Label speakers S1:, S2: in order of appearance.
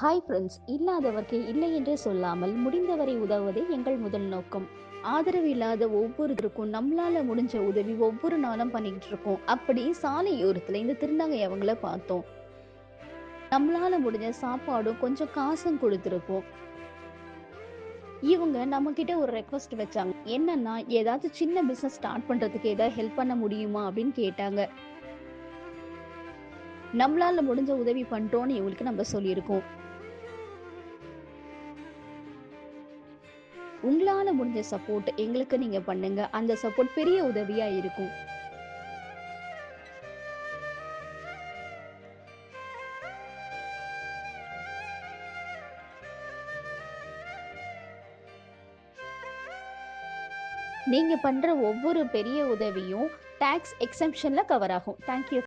S1: Hi friends, இல்லாதவர்க்கு இல்லை என்றே சொல்லாமல் முடிந்தவரை உதவுவதே எங்கள் முதல் நோக்கம். ஆதரவு இல்லாத ஒவ்வொருத்தருக்கும் நம்மளால முடிஞ்ச உதவி ஒவ்வொரு நாளும் பண்ணிக்கிட்டு இருக்கோம். அப்படி சாலையோரத்துல இந்த திருநங்கை அவங்கள பார்த்தோம். நம்மளால முடிஞ்ச சாப்பாடும் கொஞ்சம் காசும் கொடுத்துருப்போம். இவங்க நம்ம கிட்ட ஒரு ரெக்வஸ்ட் வச்சாங்க. என்னன்னா, ஏதாவது சின்ன பிசினஸ் ஸ்டார்ட் பண்றதுக்கு ஏதாவது ஹெல்ப் பண்ண முடியுமா அப்படின்னு கேட்டாங்க. நம்மளால முடிஞ்ச உதவி பண்றோம்னு இவங்களுக்கு நம்ம சொல்லியிருக்கோம். உங்களால முடிஞ்ச சப்போர்ட் எங்களுக்கு நீங்க பண்ணுங்க. அந்த சப்போர்ட் பெரிய உதவியா இருக்கும். நீங்க பண்ற ஒவ்வொரு பெரிய உதவியும் டாக்ஸ் எக்ஸம்ஷன்ல கவர் ஆகும். Thank you.